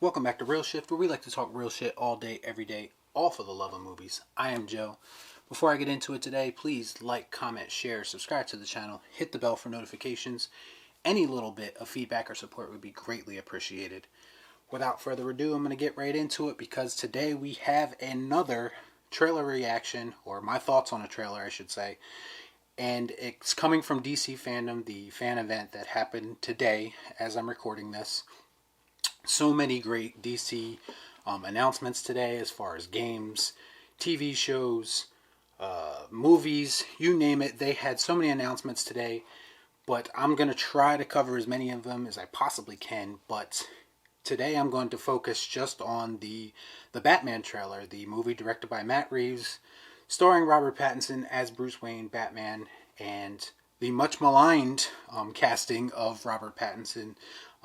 Welcome back to Real Shift, where we like to talk real shit all day, every day, all for the love of movies. I am Joe. Before I get into it today, please like, comment, share, subscribe to the channel, hit the bell for notifications. Any little bit of feedback or support would be greatly appreciated. Without further ado, I'm going to get right into it because today we have another trailer reaction, or my thoughts on a trailer, I should say. And it's coming from DC Fandom, the fan event that happened today as I'm recording this. So many great DC announcements today as far as games, TV shows, movies, you name it. They had so many announcements today, but I'm going to try to cover as many of them as I possibly can. But today I'm going to focus just on the Batman trailer, the movie directed by Matt Reeves, starring Robert Pattinson as Bruce Wayne, Batman, and the much maligned casting of Robert Pattinson,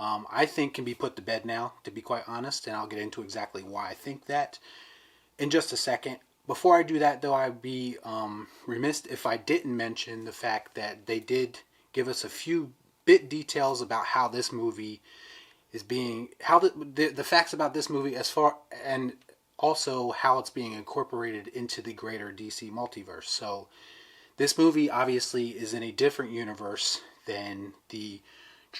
I think can be put to bed now, to be quite honest, and I'll get into exactly why I think that in just a second. Before I do that, though, I'd be remiss if I didn't mention the fact that they did give us a few bit details about how this movie is being, how the facts about this movie as far, and also how it's being incorporated into the greater DC multiverse. So this movie obviously is in a different universe than the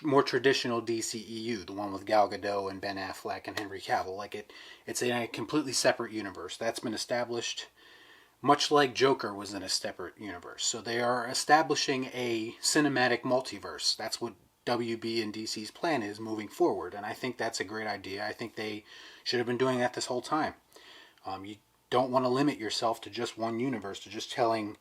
more traditional DCEU, the one with Gal Gadot and Ben Affleck and Henry Cavill. It's in a completely separate universe. That's been established, much like Joker was in a separate universe. So they are establishing a cinematic multiverse. That's what WB and DC's plan is moving forward, and I think that's a great idea. I think they should have been doing that this whole time. You don't want to limit yourself to just one universe, to just telling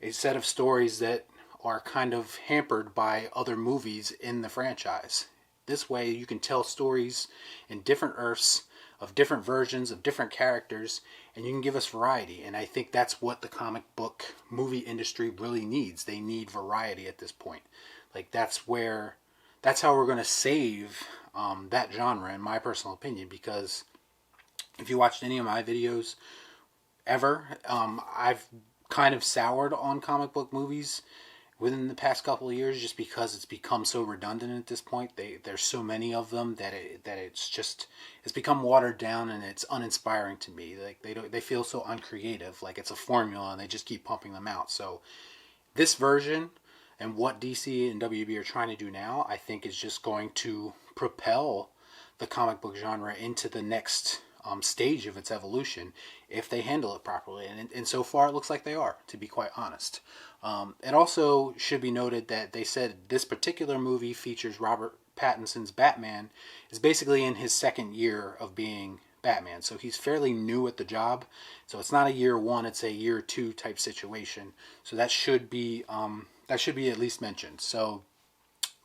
a set of stories that are kind of hampered by other movies in the franchise. This way you can tell stories in different Earths, of different versions, of different characters, and you can give us variety. And I think that's what the comic book movie industry really needs. They need variety at this point. That's how we're going to save that genre, in my personal opinion, because if you watched any of my videos ever, I've kind of soured on comic book movies within the past couple of years, just because it's become so redundant at this point. There's so many of them that it's become watered down, and it's uninspiring to me. They feel so uncreative, like it's a formula and they just keep pumping them out. So this version and what DC and WB are trying to do now, I think, is just going to propel the comic book genre into the next stage of its evolution if they handle it properly. And so far it looks like they are, to be quite honest. It also should be noted that they said this particular movie features Robert Pattinson's Batman is basically in his second year of being Batman. So he's fairly new at the job. So it's not a year one, it's a year two type situation. So that should be at least mentioned. So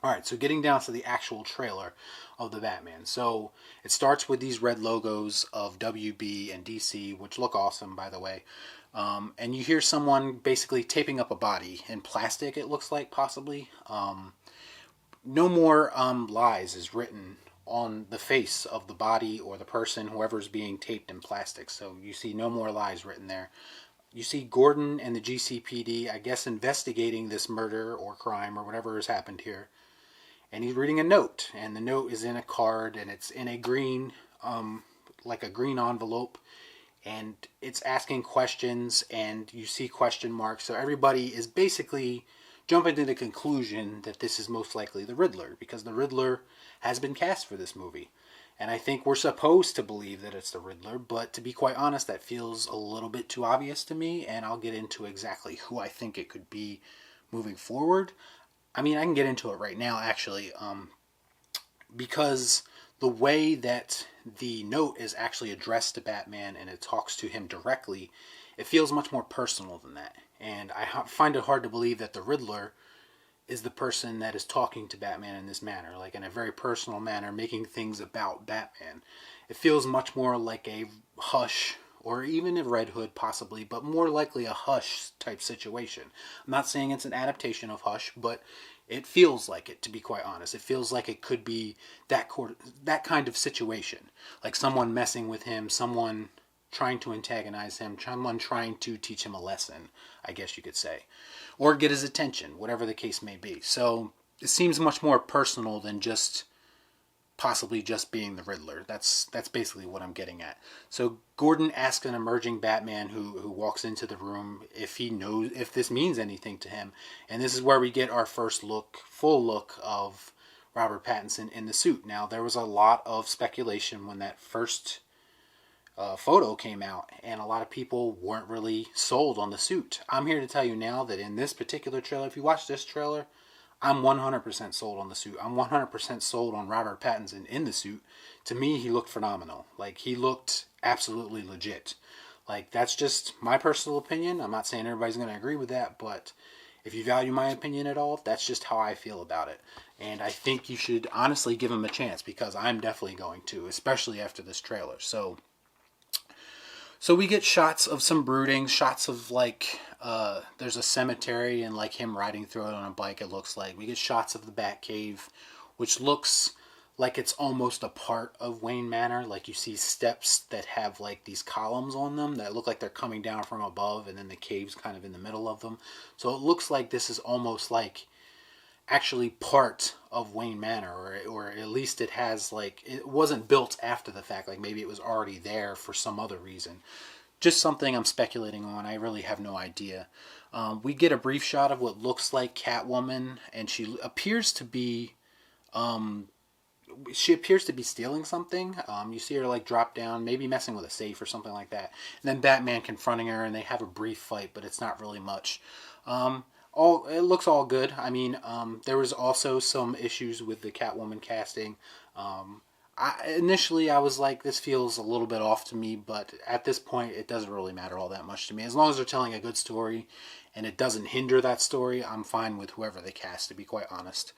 alright, so getting down to the actual trailer of the Batman. So it starts with these red logos of WB and DC, which look awesome, by the way. And you hear someone basically taping up a body in plastic, it looks like, possibly. No more lies is written on the face of the body or the person, whoever's being taped in plastic. So you see no more lies written there. You see Gordon and the GCPD, I guess, investigating this murder or crime or whatever has happened here. And he's reading a note, and the note is in a card, and it's in a green, like a green envelope, and it's asking questions, and you see question marks. So everybody is basically jumping to the conclusion that this is most likely the Riddler, because the Riddler has been cast for this movie. And I think we're supposed to believe that it's the Riddler, but to be quite honest, that feels a little bit too obvious to me, and I'll get into exactly who I think it could be moving forward. I mean, I can get into it right now, actually, because the way that the note is actually addressed to Batman and it talks to him directly, it feels much more personal than that. And I find it hard to believe that the Riddler is the person that is talking to Batman in this manner, like in a very personal manner, making things about Batman. It feels much more like a Hush, or even a Red Hood possibly, but more likely a Hush type situation. I'm not saying it's an adaptation of Hush, but it feels like it, to be quite honest. It feels like it could be that kind of situation. Like someone messing with him, someone trying to antagonize him, someone trying to teach him a lesson, I guess you could say. Or get his attention, whatever the case may be. So it seems much more personal than just possibly just being the Riddler. That's basically what I'm getting at. So Gordon asks an emerging Batman who walks into the room if he knows if this means anything to him, and this is where we get our first full look of Robert Pattinson in the suit. Now there was a lot of speculation when that first photo came out, and a lot of people weren't really sold on the suit. I'm here to tell you now that in this particular trailer, if you watch this trailer, I'm 100% sold on the suit. I'm 100% sold on Robert Pattinson in the suit. To me, he looked phenomenal. Like, he looked absolutely legit. Like, that's just my personal opinion. I'm not saying everybody's going to agree with that, but if you value my opinion at all, that's just how I feel about it. And I think you should honestly give him a chance, because I'm definitely going to, especially after this trailer. So we get shots of some brooding, shots of like, there's a cemetery and like him riding through it on a bike, it looks like. We get shots of the Batcave, which looks like it's almost a part of Wayne Manor. Like you see steps that have like these columns on them that look like they're coming down from above, and then the cave's kind of in the middle of them. So it looks like this is almost like actually part of Wayne Manor, or at least it has like, it wasn't built after the fact, like maybe it was already there for some other reason. Just something I'm speculating on. I really have no idea. We get a brief shot of what looks like Catwoman, and she appears to be stealing something. You see her like drop down, maybe messing with a safe or something like that, and then Batman confronting her, and they have a brief fight, but it's not really much. It looks all good. I mean, there was also some issues with the Catwoman casting. Initially, I was like, this feels a little bit off to me, but at this point, it doesn't really matter all that much to me. As long as they're telling a good story and it doesn't hinder that story, I'm fine with whoever they cast, to be quite honest.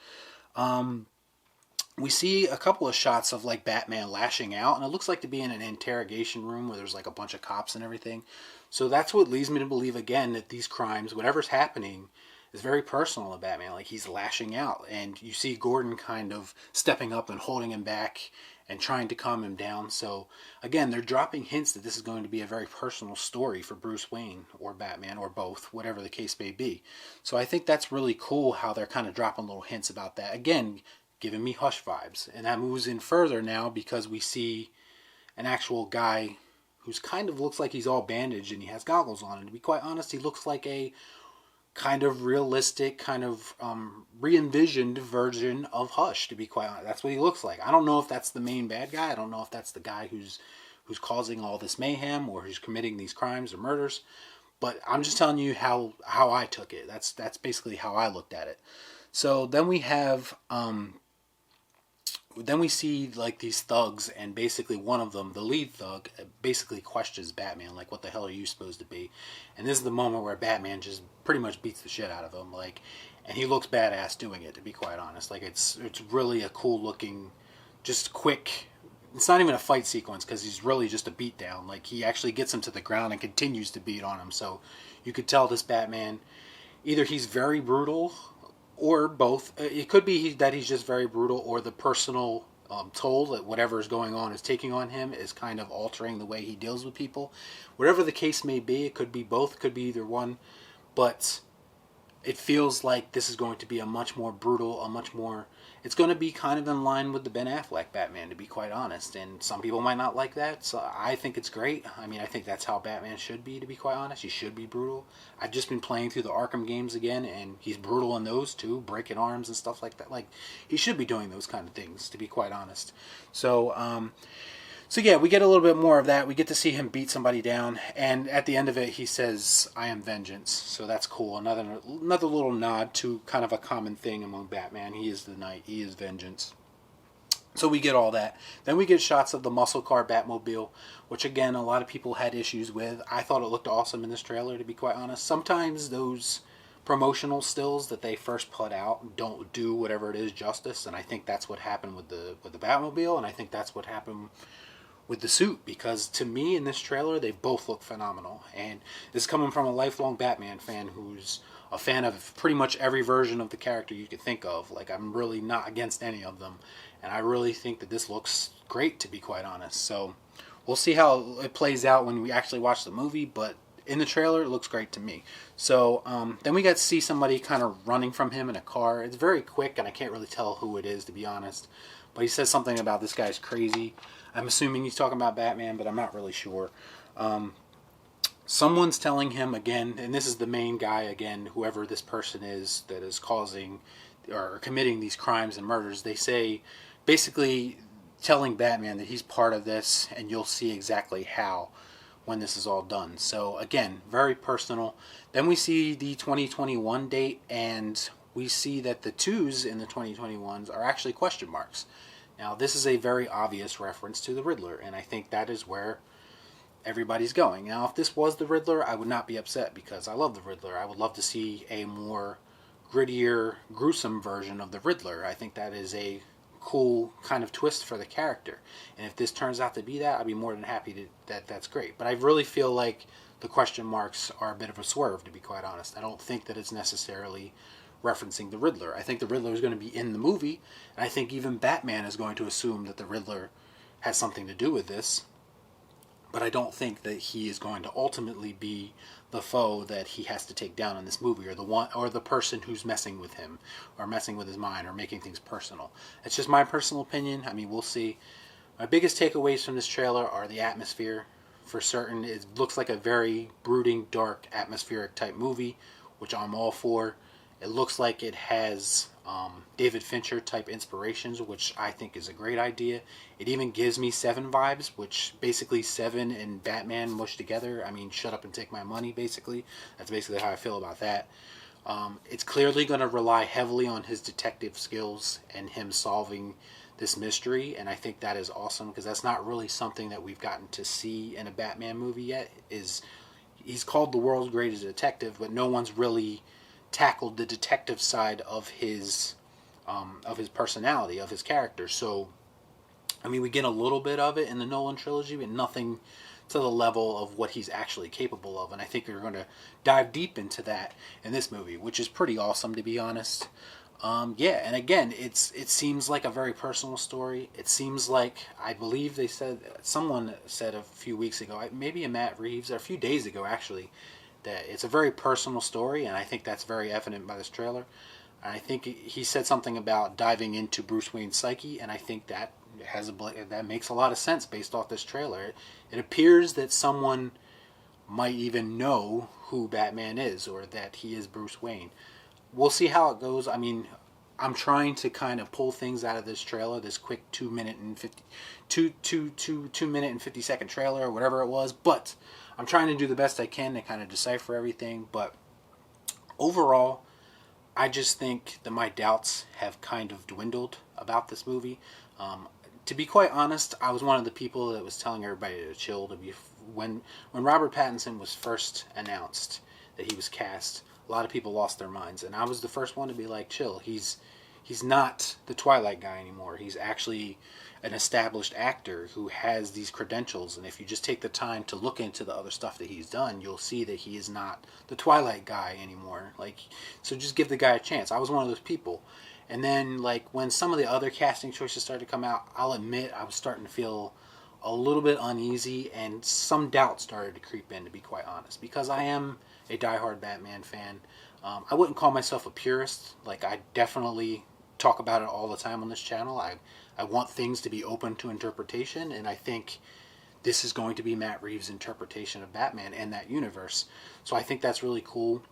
We see a couple of shots of like Batman lashing out, and it looks like to be in an interrogation room where there's like a bunch of cops and everything. So that's what leads me to believe again that these crimes, whatever's happening, is very personal to Batman. Like, he's lashing out, and you see Gordon kind of stepping up and holding him back and trying to calm him down. So again, they're dropping hints that this is going to be a very personal story for Bruce Wayne or Batman or both, whatever the case may be. So I think that's really cool how they're kind of dropping little hints about that. Again, giving me Hush vibes. And that moves in further now because we see an actual guy who's kind of looks like he's all bandaged and he has goggles on. And to be quite honest, he looks like a kind of realistic, kind of re-envisioned version of Hush, to be quite honest. That's what he looks like. I don't know if that's the main bad guy. I don't know if that's the guy who's causing all this mayhem or who's committing these crimes or murders. But I'm just telling you how I took it. That's basically how I looked at it. So then we have then we see like these thugs, and basically one of them, the lead thug, basically questions Batman, like, what the hell are you supposed to be? And this is the moment where Batman just pretty much beats the shit out of him, like, and he looks badass doing it, to be quite honest. Like, it's really a cool looking, just quick, it's not even a fight sequence because he's really just a beatdown. Like, he actually gets him to the ground and continues to beat on him. So you could tell this Batman, either he's very brutal or both. It could be that he's just very brutal, or the personal toll that whatever is going on is taking on him is kind of altering the way he deals with people. Whatever the case may be, it could be both, it could be either one, but it feels like this is going to be a much more brutal, it's going to be kind of in line with the Ben Affleck Batman, to be quite honest, and some people might not like that, so I think it's great. I mean, I think that's how Batman should be, to be quite honest. He should be brutal. I've just been playing through the Arkham games again, and he's brutal in those too, breaking arms and stuff like that. Like, he should be doing those kind of things, to be quite honest. So yeah, we get a little bit more of that. We get to see him beat somebody down, and at the end of it, he says, "I am vengeance." So that's cool. Another little nod to kind of a common thing among Batman. He is the knight. He is vengeance. So we get all that. Then we get shots of the muscle car Batmobile, which again, a lot of people had issues with. I thought it looked awesome in this trailer, to be quite honest. Sometimes those promotional stills that they first put out don't do whatever it is justice, and I think that's what happened with the Batmobile, and I think that's what happened with the suit, because to me in this trailer they both look phenomenal. And this is coming from a lifelong Batman fan who's a fan of pretty much every version of the character you could think of. Like, I'm really not against any of them, and I really think that this looks great, to be quite honest. So we'll see how it plays out when we actually watch the movie, but in the trailer it looks great to me. So then we got to see somebody kind of running from him in a car. It's very quick and I can't really tell who it is, to be honest. but he says something about this guy's crazy. I'm assuming he's talking about Batman, but I'm not really sure. Someone's telling him again, and this is the main guy again, whoever this person is that is causing or committing these crimes and murders. They say, basically telling Batman that he's part of this, and you'll see exactly how when this is all done. So again, very personal. Then we see the 2021 date, and we see that the 2s in the 2021s are actually question marks. Now, this is a very obvious reference to the Riddler, and I think that is where everybody's going. Now, if this was the Riddler, I would not be upset because I love the Riddler. I would love to see a more grittier, gruesome version of the Riddler. I think that is a cool kind of twist for the character. And if this turns out to be that, I'd be more than happy that's great. But I really feel like the question marks are a bit of a swerve, to be quite honest. I don't think that it's necessarily referencing the Riddler. I think the Riddler is going to be in the movie, and I think even Batman is going to assume that the Riddler has something to do with this. But I don't think that he is going to ultimately be the foe that he has to take down in this movie, or the one, or the person who's messing with him, or messing with his mind, or making things personal. It's just my personal opinion. I mean, we'll see. My biggest takeaways from this trailer are the atmosphere. For certain, it looks like a very brooding, dark, atmospheric type movie, which I'm all for. It looks like it has David Fincher type inspirations, which I think is a great idea. It even gives me Seven vibes, which basically Seven and Batman mushed together. I mean, shut up and take my money, basically. That's basically how I feel about that. It's clearly going to rely heavily on his detective skills and him solving this mystery, and I think that is awesome, because that's not really something that we've gotten to see in a Batman movie yet. He's called the world's greatest detective, but no one's really tackled the detective side of his personality, of his character. So, I mean, we get a little bit of it in the Nolan trilogy, but nothing to the level of what he's actually capable of. And I think we're going to dive deep into that in this movie, which is pretty awesome, to be honest. Yeah, and again, it seems like a very personal story. It seems like, I believe someone said a few weeks ago, maybe a Matt Reeves, or a few days ago actually, that it's a very personal story, and I think that's very evident by this trailer. And I think he said something about diving into Bruce Wayne's psyche, and I think that that makes a lot of sense based off this trailer. It appears that someone might even know who Batman is, or that he is Bruce Wayne. We'll see how it goes. I mean, I'm trying to kind of pull things out of this trailer, this quick 2 minute and 50 second trailer, or whatever it was, but I'm trying to do the best I can to kind of decipher everything. But overall, I just think that my doubts have kind of dwindled about this movie. To be quite honest, I was one of the people that was telling everybody to chill. When Robert Pattinson was first announced that he was cast, a lot of people lost their minds, and I was the first one to be like, chill. He's not the Twilight guy anymore. He's actually an established actor who has these credentials, and if you just take the time to look into the other stuff that he's done, you'll see that he is not the Twilight guy anymore. So just give the guy a chance. I was one of those people. And then, when some of the other casting choices started to come out, I'll admit I was starting to feel a little bit uneasy, and some doubt started to creep in, to be quite honest, because I am a diehard Batman fan. I wouldn't call myself a purist. I definitely talk about it all the time on this channel. I want things to be open to interpretation, and I think this is going to be Matt Reeves' interpretation of Batman and that universe. So I think that's really cool.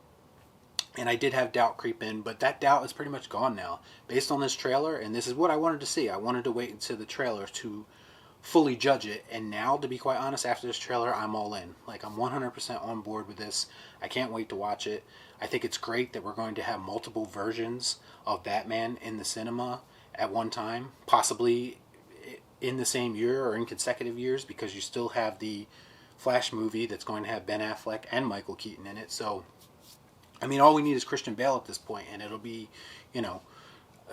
And I did have doubt creep in, but that doubt is pretty much gone now. Based on this trailer, and this is what I wanted to see. I wanted to wait until the trailer to fully judge it, and now, to be quite honest, after this trailer, I'm all in. I'm 100% on board with this. I can't wait to watch it. I think it's great that we're going to have multiple versions of Batman in the cinema at one time, possibly in the same year or in consecutive years, because you still have the Flash movie that's going to have Ben Affleck and Michael Keaton in it. So, I mean, all we need is Christian Bale at this point, and it'll be,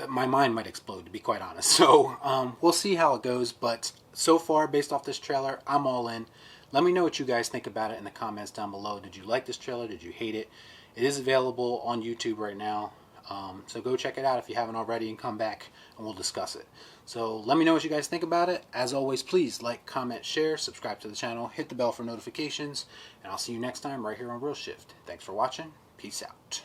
my mind might explode, to be quite honest. So, we'll see how it goes, but so far, based off this trailer, I'm all in. Let me know what you guys think about it in the comments down below. Did you like this trailer? Did you hate it? It is available on YouTube right now, so go check it out if you haven't already, and come back and we'll discuss it. So let me know what you guys think about it. As always, please like, comment, share, subscribe to the channel, hit the bell for notifications, and I'll see you next time right here on Real Shift. Thanks for watching. Peace out.